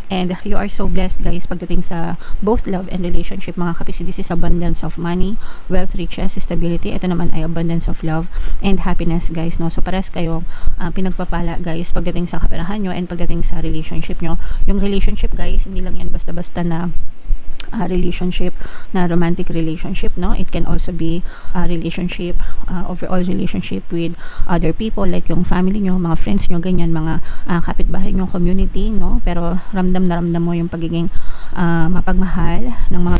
And you are so blessed guys pagdating sa both love and relationship mga kapiksi. This is abundance of money, wealth, riches, stability. Ito naman ay abundance of love and happiness guys, no? So pares kayo pinagpapala guys pagdating sa kaperahan nyo and pagdating sa relationship nyo. Yung relationship guys, hindi lang yan basta-basta na relationship, na romantic relationship, no? It can also be a relationship, overall relationship with other people, like yung family nyo, mga friends nyo, ganyan, mga kapitbahay nyo, community, no? Pero ramdam na ramdam mo yung pagiging mapagmahal ng mga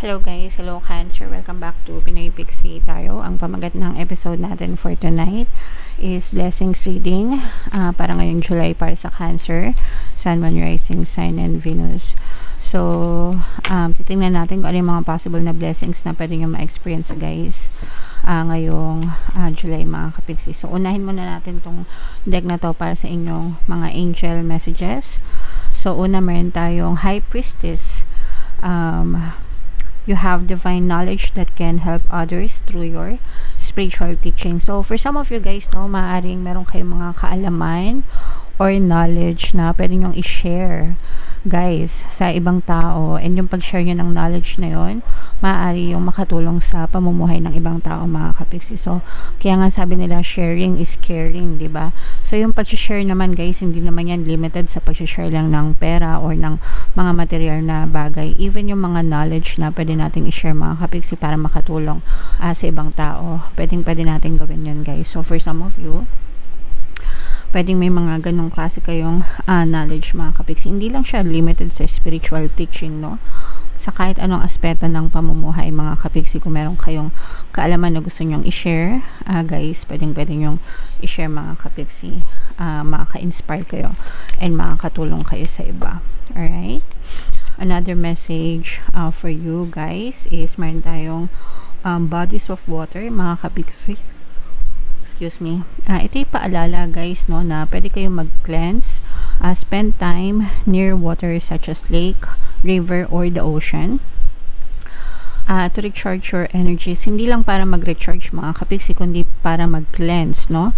Hello guys, hello Cancer, welcome back to Pinoy Pixie tayo. Ang pamagat ng episode natin for tonight is blessings reading para ngayong July para sa Cancer, Sun, Moon, Rising Sign, and Venus. So, titingnan natin kung ano yung mga possible na blessings na pwede nyo ma-experience guys ngayong July mga kapiksi. So, unahin muna natin tong deck na to para sa inyong mga angel messages. So, una meron tayong High Priestess. You have divine knowledge that can help others through your spiritual teaching. So, for some of you guys, no, maaaring meron kayong mga kaalaman or knowledge na pwede nyong i-share guys sa ibang tao, and yung pag-share nyo ng knowledge na yon maaari yung makatulong sa pamumuhay ng ibang tao mga kapiksi. So, kaya nga sabi nila sharing is caring, diba? So, yung pag-share naman guys, hindi naman yan limited sa pag-share lang ng pera or ng mga material na bagay. Even yung mga knowledge na pwede nating i-share mga kapiksi para makatulong sa ibang tao, pwede natin gawin yun guys. So, for some of you, pwedeng may mga ganong klase kayong knowledge mga kapiksi. Hindi lang siya limited sa spiritual teaching, no? Sa kahit anong aspeto ng pamumuhay mga kapiksi, kung meron kayong kaalaman na gusto nyong i-share, guys, pwedeng nyong i-share mga kapiksi. Makaka-inspire kayo and makakatulong kayo sa iba. Alright? Another message for you guys is meron tayong bodies of water mga kapiksi. Excuse me. Ito yung paalala guys, no, na pwede kayong mag-cleanse, spend time near water such as lake, river, or the ocean to recharge your energies. Hindi lang para mag-recharge mga kapiksi, kundi para mag-cleanse, no?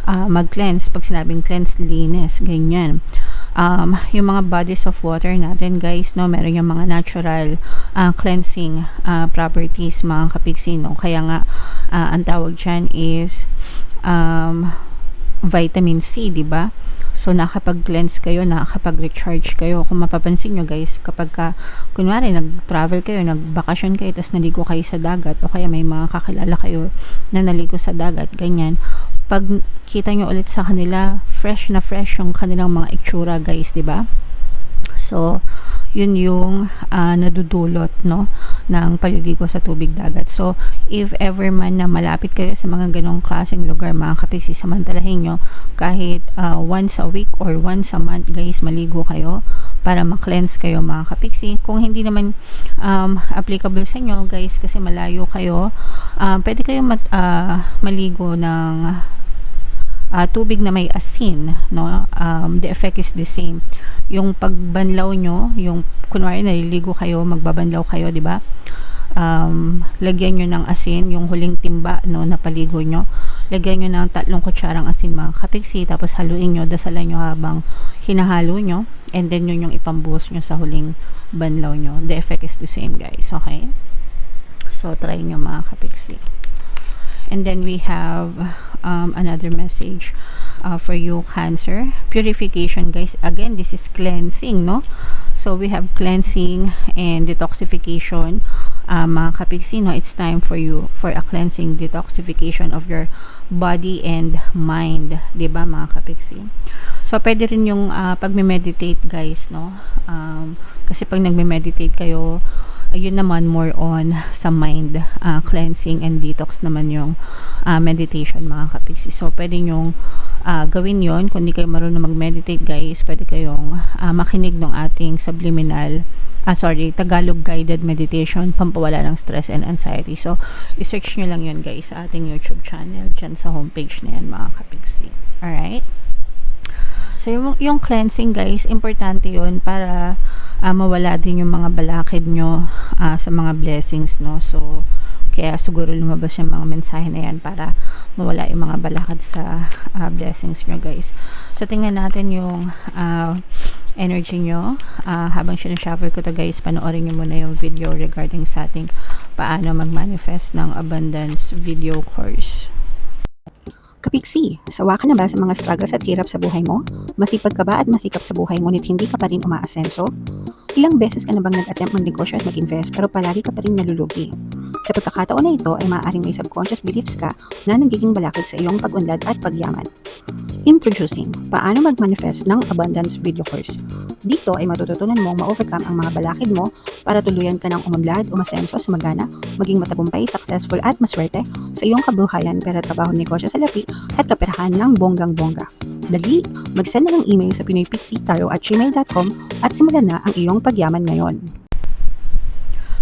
Mag-cleanse, pag sinabing cleanse, linis, ganyan. Yung mga bodies of water natin guys, no, meron yung mga natural cleansing properties mga kapiksi, no? Kaya nga ang tawag dyan is vitamin C, diba? So, nakapag-cleanse kayo, nakapag-recharge kayo. Kung mapapansin nyo guys, kapag kunwari, nag-travel kayo, nag-bakasyon kayo, tapos naligo kayo sa dagat, o kaya may mga kakilala kayo na naligo sa dagat, ganyan, pag kita nyo ulit sa kanila, fresh na fresh yung kanilang mga itsura guys, diba? So, yun yung nadudulot, no, ng paliligo sa tubig dagat. So, if ever man na malapit kayo sa mga ganong klaseng lugar mga kapiksi, samantalahin nyo kahit once a week or once a month guys, maligo kayo para ma-cleanse kayo mga kapiksi. Kung hindi naman applicable sa inyo guys kasi malayo kayo, pwede kayo maligo ng tubig na may asin, no? The effect is the same. Yung pagbanlaw nyo, yung kunwari naliligo kayo, magbabanlaw kayo, di ba? Lagyan nyo ng asin, yung huling timba, no, na paligo nyo. Lagyan nyo ng 3 kutsarang asin mga kapiksi, tapos haluin nyo, dasalan nyo habang hinahalo nyo, and then yun yung ipambuhos nyo sa huling banlaw nyo. The effect is the same guys, okay? So, try nyo mga kapiksi. And then we have another message for you Cancer. Purification guys. Again, this is cleansing, no? So we have cleansing and detoxification. Mga kapiksi, no? It's time for you for a cleansing, detoxification of your body and mind. Diba mga kapiksi? So pwede rin yung pagme-meditate guys, no? Kasi pag nagme-meditate kayo, yun naman more on sa mind cleansing and detox naman yung meditation mga kapiksi. So pwede nyong gawin yon. Kung di kayo marunong mag-meditate guys, pwede kayong makinig ng ating subliminal Tagalog guided meditation, pampawala ng stress and anxiety. So i-search nyo lang yun guys sa ating YouTube channel, dyan sa homepage na yan mga kapiksi. Alright? So, yung cleansing guys, importante yun para mawala din yung mga balakid nyo sa mga blessings, no? So, kaya siguro lumabas yung mga mensahe na yan para mawala yung mga balakid sa blessings nyo guys. So, tingnan natin yung energy nyo. Habang sinashuffle ko to guys, panoorin nyo muna yung video regarding sa ating paano mag-manifest ng abundance video course. Kapiksi, sawa ka na ba sa mga struggles at hirap sa buhay mo? Masipag ka ba at masikap sa buhay ngunit hindi ka pa rin umaasenso? Ilang beses ka na bang nag-attempt magnegosyo at mag-invest pero palagi ka pa rin nalulugi? Sa pagkakataon na ito ay maaaring may subconscious beliefs ka na nagiging balakid sa iyong pag-unlad at pagyaman. Introducing, paano mag-manifest ng abundance video course. Dito ay matututunan mong ma-overcome ang mga balakid mo para tuluyan ka ng umunlad, umasenso, sumagana, maging matagumpay, successful at maswerte sa iyong kabuhayan, pera, trabaho, negosyo, salapi at kaperahan ng bonggang-bongga. Dali, mag-send na ng email sa pinoypixitaro@gmail.com at simulan na ang iyong pagyaman ngayon.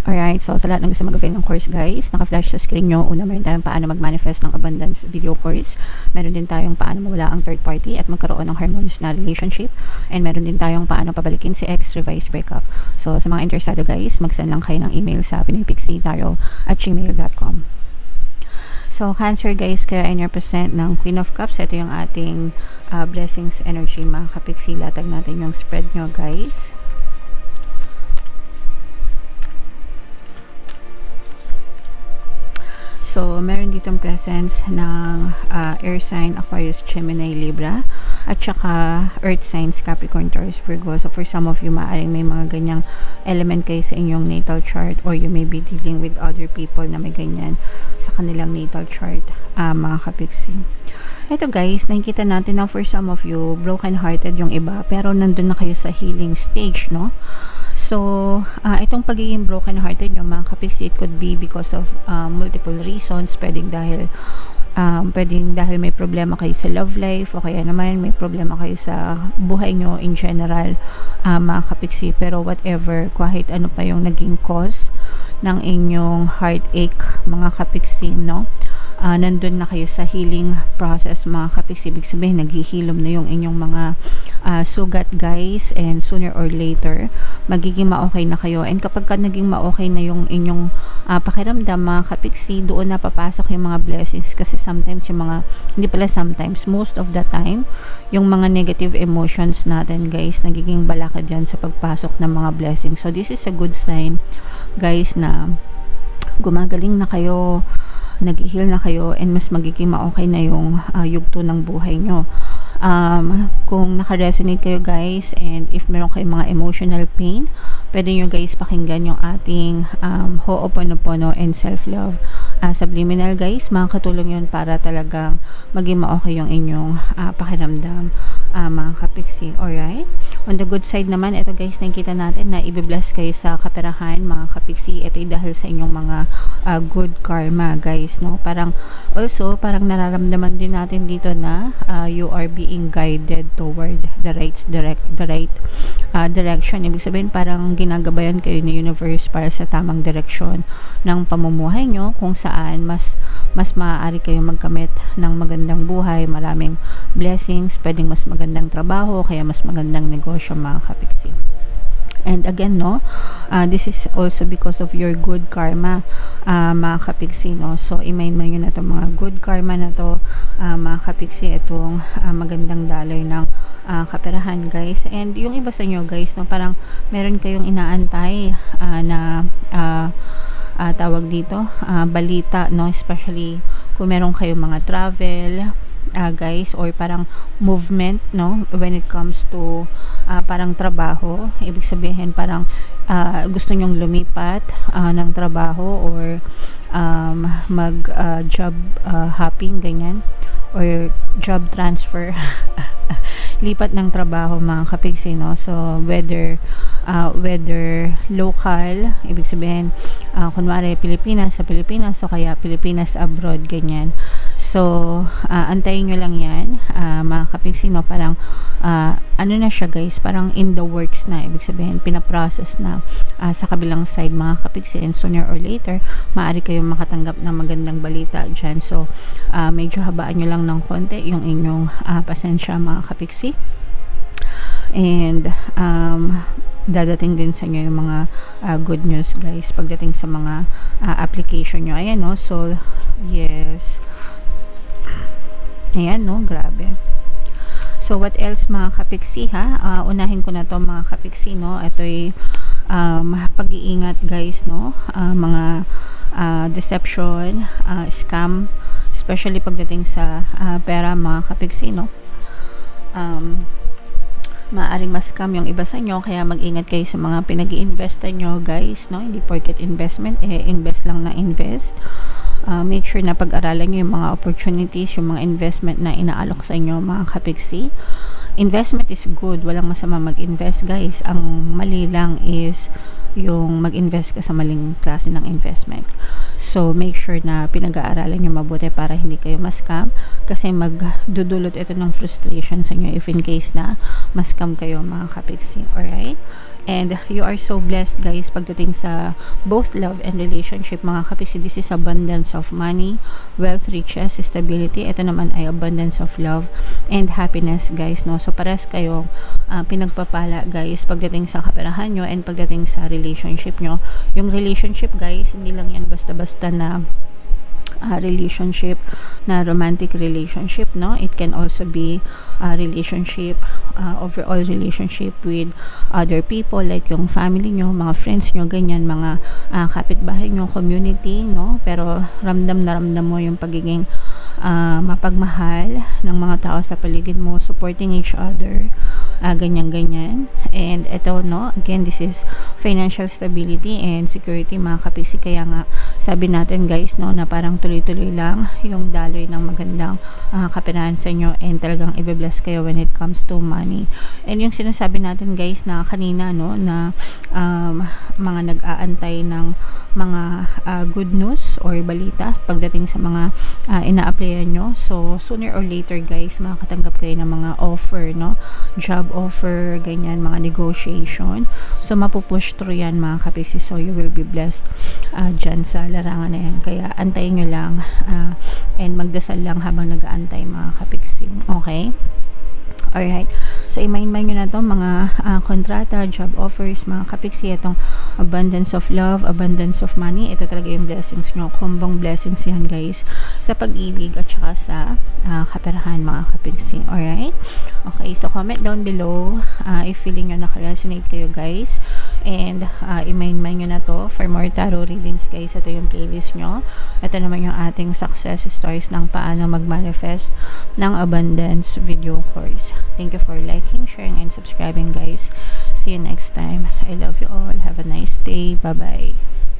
Alright, so sa lahat ng gusto mag-avail ng course guys, naka-flash sa screen nyo. Una, meron tayong paano mag-manifest ng abundance video course. Meron din tayong paano mawala ang third party at magkaroon ng harmonious na relationship. And meron din tayong paano pabalikin si ex, revise, breakup. So sa mga interesado guys, mag-send lang kayo ng email sa pinoypixitaro@gmail.com. So Cancer guys, kayo ay represent ng Queen of Cups. Ito yung ating blessings energy mga kapiksi. Latag natin yung spread nyo guys. So, meron ditong presence ng air sign, Aquarius, Gemini, Libra, at saka earth signs, Capricorn, Taurus, Virgo. So, for some of you, maaaring may mga ganyang element kayo sa inyong natal chart or you may be dealing with other people na may ganyan sa kanilang natal chart, mga kapiksi. Ito guys, nakikita natin na for some of you, broken-hearted yung iba, pero nandun na kayo sa healing stage, no? So, itong pagiging broken-hearted nyo, mga kapiksi, it could be because of multiple reasons. Pwedeng dahil may problema kayo sa love life o kaya naman may problema kayo sa buhay nyo in general, mga kapiksi. Pero whatever, kahit ano pa yung naging cause ng inyong heartache, mga kapiksi, no? Nandun na kayo sa healing process mga kapiksi. Ibig sabihin naghihilom na yung inyong mga sugat guys, and sooner or later magiging ma-okay na kayo. And kapag ka naging ma-okay na yung inyong pakiramdam mga kapiksi, doon na papasok yung mga blessings. Kasi sometimes yung mga, hindi pala sometimes, most of the time yung mga negative emotions natin guys, nagiging balakad yan sa pagpasok ng mga blessings. So this is a good sign guys na gumagaling na kayo, nag-heal na kayo, and mas magiging ma-okay na yung yugto ng buhay nyo. Kung naka-resonate kayo guys, and if meron kayong mga emotional pain, pwede nyo guys pakinggan yung ating Ho'oponopono and self-love subliminal guys. Makakatulong yun para talagang maging ma-okay yung inyong pakiramdam, mga kapiksi. Alright? On the good side naman, ito guys, nakikita natin na i-bless kayo sa kaperahan, mga kapiksi. Ito dahil sa inyong mga good karma guys, no? Parang nararamdaman din natin dito na you are being guided toward the right direction. Ibig sabihin parang ginagabayan kayo ni universe para sa tamang direksyon ng pamumuhay nyo, kung saan mas maaari kayong magkamit ng magandang buhay, maraming blessings, pwedeng mas magandang trabaho, kaya mas magandang negosyo mga kapiksi. And again, no, this is also because of your good karma, mga kapiksi, no. So, i-mind mo yun na itong mga good karma na to, mga kapiksi, itong magandang daloy ng kaperahan, guys. And yung iba sa inyo, guys, no, parang meron kayong inaantay na tawag dito, balita, no, especially kung meron kayong mga travel, guys, or parang movement, no, when it comes to parang trabaho. Ibig sabihin parang gusto nyong lumipat ng trabaho, or mag job hopping, ganyan, or job transfer. Lipat ng trabaho mga kapiksi, no. So whether local, ibig sabihin kunwari Pilipinas sa Pilipinas, o kaya Pilipinas abroad, ganyan. So antayin nyo lang yan, mga kapiksi, no. Parang ano na siya guys, parang in the works na, ibig sabihin pinaprocess na sa kabilang side mga kapiksi, and sooner or later maaari kayong makatanggap ng magandang balita dyan. So medyo habaan nyo lang ng konti yung inyong pasensya mga kapiksi. And dadating din sa inyo yung mga good news guys pagdating sa mga application nyo. Ayan no, so yes, ayan no, grabe. So what else mga kapiksi ha, unahin ko na to mga kapiksi no, ito'y pag-iingat guys no, mga deception, scam, especially pagdating sa pera mga kapiksi no. Maaring ma-scam yung iba sa inyo, kaya mag-ingat kayo sa mga pinag-i-investan nyo guys no, hindi porket investment invest lang na invest. Make sure na pag-aralan nyo yung mga opportunities, yung mga investment na inaalok sa inyo mga kapiksi. Investment is good, walang masama mag-invest guys, ang mali lang is yung mag-invest ka sa maling klase ng investment. So make sure na pinag-aaralan nyo mabuti para hindi kayo ma-scam, kasi magdudulot ito ng frustration sa inyo if in case na ma-scam kayo mga kapiksi. Alright? And you are so blessed guys pagdating sa both love and relationship mga kapiksi. This is abundance of money, wealth, riches, stability. Ito naman ay abundance of love and happiness guys no. So pares kayong pinagpapala guys pagdating sa kaperahan nyo and pagdating sa relationship nyo. Yung relationship guys, hindi lang yan basta-basta na relationship na romantic relationship no, it can also be a relationship, overall relationship with other people like yung family nyo, mga friends nyo, ganyan, mga kapitbahay nyo, community no. Pero ramdam na ramdam mo yung pagiging mapagmahal ng mga tao sa paligid mo, supporting each other, ganyan. And ito no, again, this is financial stability and security mga kapiksi. Kaya nga sabi natin guys no, na parang tuloy-tuloy lang yung daloy ng magandang kaperahan sa inyo, and talagang i-bless kayo when it comes to money. And yung sinasabi natin guys na kanina no, na mga nag-aantay ng mga good news or balita pagdating sa mga ina-applyan nyo, so sooner or later guys makakatanggap kayo ng mga offer no, job offer, ganyan, mga negotiation. So mapupush through yan mga kapiksi, so you will be blessed dyan sa larangan na yan. Kaya antayin nyo lang and magdasal lang habang nag-aantay mga kapiksi. Okay? Alright. So, i-mind nyo na to mga kontrata, job offers, mga kapiksi, itong abundance of love, abundance of money. Ito talaga yung blessings nyo. Kombong blessings yan, guys. Sa pag-ibig at saka sa kaperahan, mga kapiksi. Alright? Okay. So, comment down below if feeling nyo naka-resonate kayo, guys. And, i-mind nyo na to for more tarot readings, guys. Ito yung playlist nyo. Ito naman yung ating success stories ng paano mag-manifest ng abundance video course. Thank you for liking, sharing, and subscribing guys. See you next time. I love you all. Have a nice day. Bye-bye.